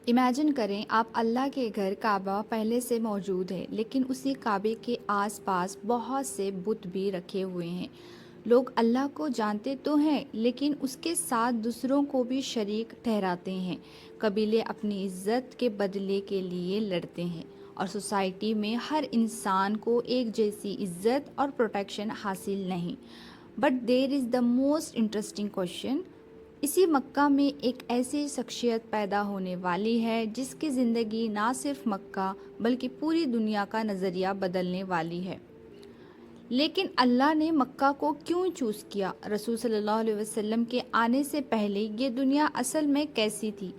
Imagine کریں آپ اللہ کے گھر کعبہ پہلے سے موجود ہے، لیکن اسی کعبے کے آس پاس بہت سے بت بھی رکھے ہوئے ہیں۔ لوگ اللہ کو جانتے تو ہیں، لیکن اس کے ساتھ دوسروں کو بھی شریک ٹھہراتے ہیں۔ قبیلے اپنی عزت کے بدلے کے لیے لڑتے ہیں، اور سوسائٹی میں ہر انسان کو ایک جیسی عزت اور پروٹیکشن حاصل نہیں۔ But there is the most interesting question, اسی مکہ میں ایک ایسی شخصیت پیدا ہونے والی ہے جس کی زندگی نہ صرف مکہ بلکہ پوری دنیا کا نظریہ بدلنے والی ہے۔ لیکن اللہ نے مکہ کو کیوں چوز کیا؟ رسول صلی اللہ علیہ وسلم کے آنے سے پہلے یہ دنیا اصل میں کیسی تھی؟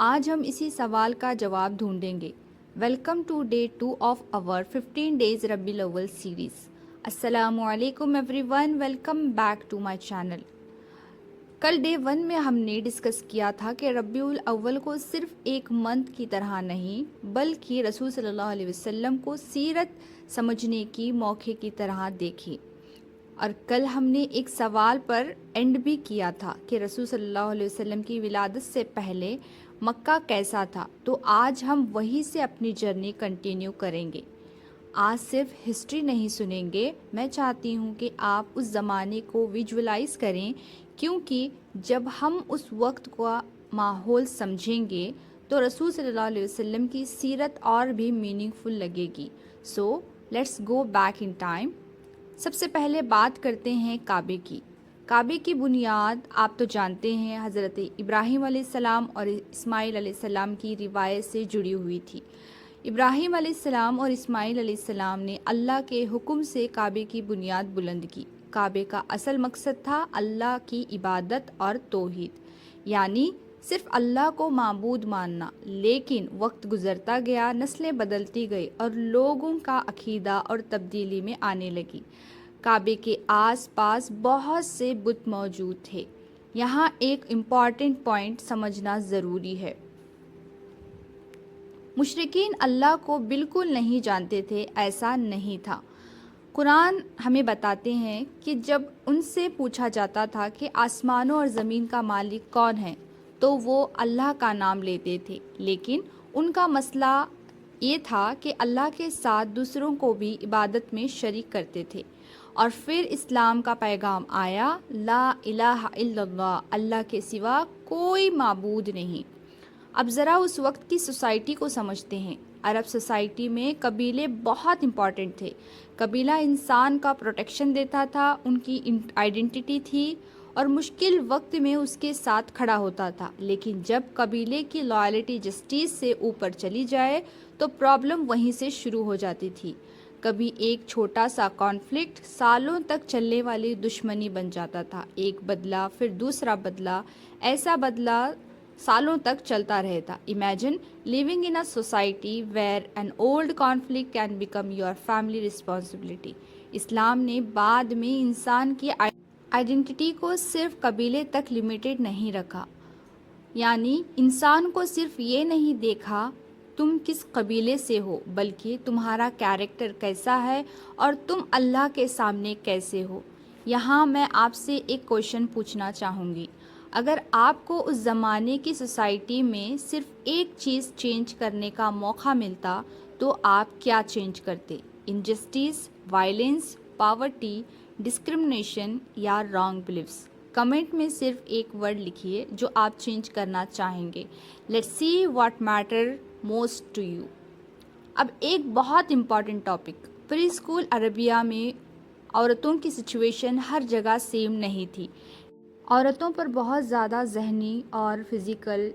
آج ہم اسی سوال کا جواب ڈھونڈیں گے۔ Welcome to day 2 of our 15 days Rabi ul-Awwal series. السلام علیکم everyone, welcome back to my channel. کل ڈے 1 میں ہم نے ڈسکس کیا تھا کہ ربیع الاول کو صرف ایک منتھ کی طرح نہیں بلکہ رسول صلی اللہ علیہ وسلم کو سیرت سمجھنے کی موقع کی طرح دیکھیں، اور کل ہم نے ایک سوال پر اینڈ بھی کیا تھا کہ رسول صلی اللہ علیہ وسلم کی ولادت سے پہلے مکہ کیسا تھا۔ تو آج ہم وہیں سے اپنی جرنی کنٹینیو کریں گے۔ آج صرف ہسٹری نہیں سنیں گے، میں چاہتی ہوں کہ آپ اس زمانے کو ویژولائز کریں، کیونکہ جب ہم اس وقت کا ماحول سمجھیں گے تو رسول صلی اللہ علیہ وسلم کی سیرت اور بھی میننگ فل لگے گی۔ So let's go back in time. سب سے پہلے بات کرتے ہیں کعبے کی۔ کعبے کی بنیاد آپ تو جانتے ہیں حضرت ابراہیم علیہ السلام اور اسماعیل علیہ السلام کی روایت سے جڑی ہوئی تھی۔ ابراہیم علیہ السلام اور اسماعیل علیہ السلام نے اللہ کے حکم سے کعبے کی بنیاد بلند کی۔ کعبے کا اصل مقصد تھا اللہ کی عبادت اور توحید، یعنی صرف اللہ کو معبود ماننا۔ لیکن وقت گزرتا گیا، نسلیں بدلتی گئی اور لوگوں کا عقیدہ اور تبدیلی میں آنے لگی۔ کعبے کے آس پاس بہت سے بت موجود تھے۔ یہاں ایک امپورٹنٹ پوائنٹ سمجھنا ضروری ہے۔ مشرکین اللہ کو بالکل نہیں جانتے تھے، ایسا نہیں تھا۔ قرآن ہمیں بتاتے ہیں کہ جب ان سے پوچھا جاتا تھا کہ آسمانوں اور زمین کا مالک کون ہے تو وہ اللہ کا نام لیتے تھے، لیکن ان کا مسئلہ یہ تھا کہ اللہ کے ساتھ دوسروں کو بھی عبادت میں شریک کرتے تھے۔ اور پھر اسلام کا پیغام آیا، لا الہ الا اللہ، اللہ کے سوا کوئی معبود نہیں۔ اب ذرا اس وقت کی سوسائٹی کو سمجھتے ہیں۔ عرب سوسائٹی میں قبیلے بہت امپورٹنٹ تھے۔ قبیلہ انسان کا پروٹیکشن دیتا تھا، ان کی آئیڈینٹی تھی اور مشکل وقت میں اس کے ساتھ کھڑا ہوتا تھا۔ لیکن جب قبیلے کی لائلٹی جسٹس سے اوپر چلی جائے تو پرابلم وہیں سے شروع ہو جاتی تھی۔ کبھی ایک چھوٹا سا کانفلکٹ سالوں تک چلنے والی دشمنی بن جاتا تھا، ایک بدلہ پھر دوسرا بدلہ، ایسا بدلہ سالوں تک چلتا رہتا۔ Imagine living in a society where an old conflict can become your family responsibility۔ اسلام نے بعد میں انسان کی آئیڈینٹی کو صرف قبیلے تک لمیٹڈ نہیں رکھا، یعنی انسان کو صرف یہ نہیں دیکھا تم کس قبیلے سے ہو، بلکہ تمہارا کیریکٹر کیسا ہے اور تم اللہ کے سامنے کیسے ہو۔ یہاں میں آپ سے ایک کویشچن پوچھنا چاہوں گی، اگر آپ کو اس زمانے کی سوسائٹی میں صرف ایک چیز چینج کرنے کا موقع ملتا تو آپ کیا چینج کرتے؟ انجسٹس، وائلنس، پاورٹی، ڈسکرمنیشن یا رانگ بلیفس؟ کمنٹ میں صرف ایک ورڈ لکھیے جو آپ چینج کرنا چاہیں گے۔ Let's see what matter most to you. اب ایک بہت امپورٹنٹ ٹاپک، پری اسکول عربیہ میں عورتوں کی سچویشن ہر جگہ سیم نہیں تھی۔ عورتوں پر بہت زیادہ ذہنی اور فزیکل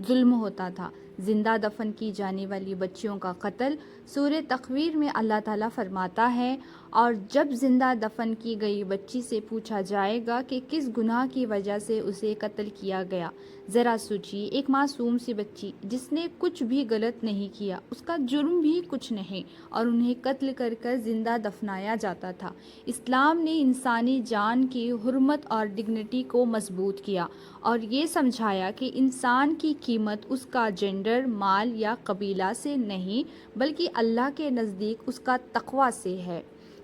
ظلم ہوتا تھا۔ زندہ دفن کی جانے والی بچیوں کا قتل سورہ تکویر میں اللہ تعالیٰ فرماتا ہے، اور جب زندہ دفن کی گئی بچی سے پوچھا جائے گا کہ کس گناہ کی وجہ سے اسے قتل کیا گیا، ذرا سوچیے، ایک معصوم سی بچی جس نے کچھ بھی غلط نہیں کیا، اس کا جرم بھی کچھ نہیں، اور انہیں قتل کر کر زندہ دفنایا جاتا تھا۔ اسلام نے انسانی جان کی حرمت اور ڈگنیٹی کو مضبوط کیا اور یہ سمجھایا کہ انسان کی قیمت اس کا جینڈر، مال یا قبیلہ سے نہیں بلکہ اللہ کے نزدیک اس کا تقویٰ سے ہے۔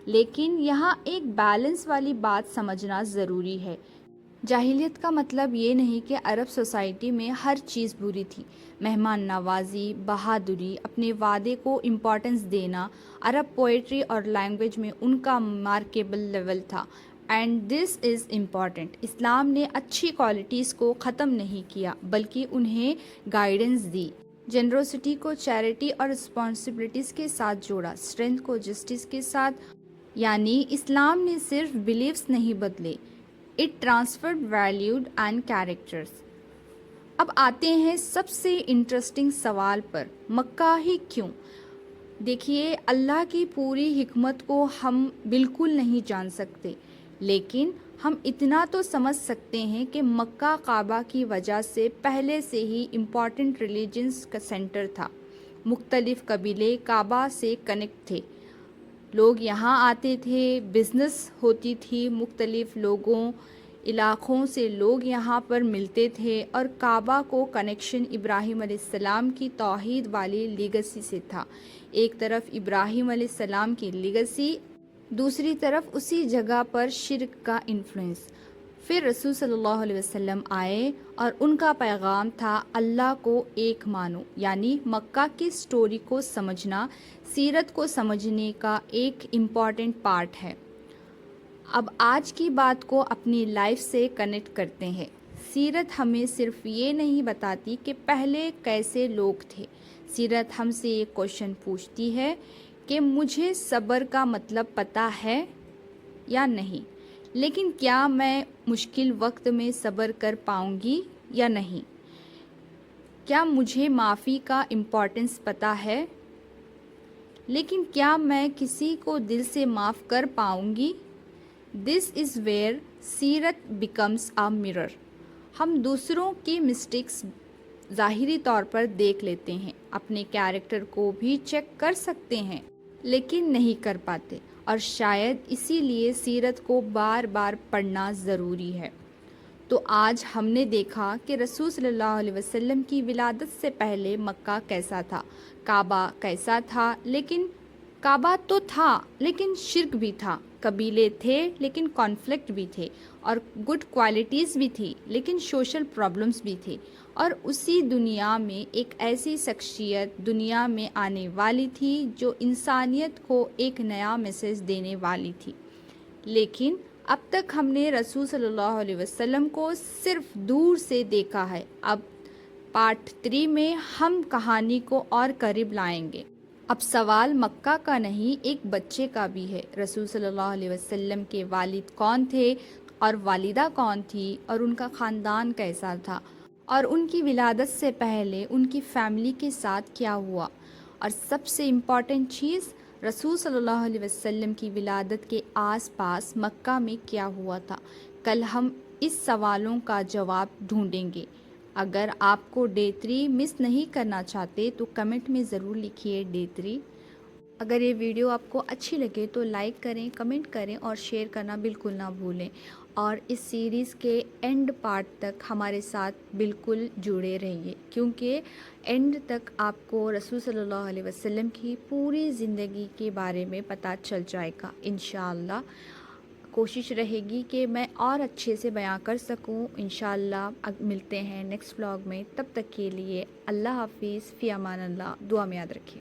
لیکن یہاں ایک بیلنس والی بات سمجھنا ضروری ہے۔ جاہلیت کا مطلب یہ نہیں کہ عرب سوسائٹی میں ہر چیز بری تھی۔ مہمان نوازی، بہادری، اپنے وعدے کو امپورٹنس دینا، عرب پوئٹری اور لینگویج میں ان کا مارکیبل لیول تھا۔ And this is important. اسلام نے اچھی کوالٹیز کو ختم نہیں کیا بلکہ انہیں گائیڈنس دی۔ جنروسٹی کو چیریٹی اور رسپانسبلٹیز کے ساتھ جوڑا، اسٹرینتھ کو جسٹس کے ساتھ۔ یعنی اسلام نے صرف بلیفس نہیں بدلے، it transferred values and characters. اب آتے ہیں سب سے انٹرسٹنگ سوال پر، مکہ ہی کیوں؟ دیکھیے، اللہ کی پوری حکمت کو ہم بالکل نہیں جان سکتے، لیکن ہم اتنا تو سمجھ سکتے ہیں کہ مکہ کعبہ کی وجہ سے پہلے سے ہی امپورٹنٹ ریلیجنس کا سینٹر تھا۔ مختلف قبیلے کعبہ سے کنیکٹ تھے، لوگ یہاں آتے تھے، بزنس ہوتی تھی، مختلف لوگوں علاقوں سے لوگ یہاں پر ملتے تھے، اور کعبہ کو کنیکشن ابراہیم علیہ السلام کی توحید والی لیگسی سے تھا۔ ایک طرف ابراہیم علیہ السلام کی لیگسی، دوسری طرف اسی جگہ پر شرک کا انفلوئنس۔ پھر رسول صلی اللہ علیہ وسلم آئے اور ان کا پیغام تھا اللہ کو ایک مانو، یعنی مکہ کی سٹوری کو سمجھنا سیرت کو سمجھنے کا ایک امپورٹنٹ پارٹ ہے۔ اب آج کی بات کو اپنی لائف سے کنیکٹ کرتے ہیں۔ سیرت ہمیں صرف یہ نہیں بتاتی کہ پہلے کیسے لوگ تھے، سیرت ہم سے ایک کوشچن پوچھتی ہے کہ مجھے صبر کا مطلب پتہ ہے یا نہیں، لیکن کیا میں مشکل وقت میں صبر کر پاؤں گی یا نہیں؟ کیا مجھے معافی کا امپورٹنس پتہ ہے، لیکن کیا میں کسی کو دل سے معاف کر پاؤں گی؟ دس از ویئر سیرت بیکمز اے مرر۔ ہم دوسروں کی مسٹیکس ظاہری طور پر دیکھ لیتے ہیں، اپنے کیریکٹر کو بھی چیک کر سکتے ہیں، لیکن نہیں کر پاتے، اور شاید اسی لیے سیرت کو بار بار پڑھنا ضروری ہے۔ تو آج ہم نے دیکھا کہ رسول صلی اللہ علیہ وسلم کی ولادت سے پہلے مکہ کیسا تھا، کعبہ کیسا تھا، لیکن کعبہ تو تھا لیکن شرک بھی تھا، قبیلے تھے لیکن کانفلکٹ بھی تھے، اور گڈ کوالٹیز بھی تھی لیکن سوشل پرابلمس بھی تھے، اور اسی دنیا میں ایک ایسی شخصیت دنیا میں آنے والی تھی جو انسانیت کو ایک نیا میسج دینے والی تھی۔ لیکن اب تک ہم نے رسول صلی اللہ علیہ وسلم کو صرف دور سے دیکھا ہے۔ اب پارٹ 3 میں ہم کہانی کو اور قریب لائیں گے۔ اب سوال مکہ کا نہیں، ایک بچے کا بھی ہے۔ رسول صلی اللہ علیہ وسلم کے والد کون تھے اور والدہ کون تھی، اور ان کا خاندان کیسا تھا، اور ان کی ولادت سے پہلے ان کی فیملی کے ساتھ کیا ہوا، اور سب سے امپورٹنٹ چیز رسول صلی اللہ علیہ وسلم کی ولادت کے آس پاس مکہ میں کیا ہوا تھا۔ کل ہم اس سوالوں کا جواب ڈھونڈیں گے۔ اگر آپ کو ڈے 3 مس نہیں کرنا چاہتے تو کمنٹ میں ضرور لکھیے ڈے 3۔ اگر یہ ویڈیو آپ کو اچھی لگے تو لائک کریں، کمنٹ کریں اور شیئر کرنا بالکل نہ بھولیں، اور اس سیریز کے اینڈ پارٹ تک ہمارے ساتھ بالکل جڑے رہیے، کیونکہ اینڈ تک آپ کو رسول صلی اللہ علیہ وسلم کی پوری زندگی کے بارے میں پتہ چل جائے گا۔ انشاءاللہ کوشش رہے گی کہ میں اور اچھے سے بیان کر سکوں۔ انشاءاللہ ملتے ہیں نیکسٹ ولاگ میں، تب تک کے لیے اللہ حافظ، فی امان اللہ، دعا میں یاد رکھیے۔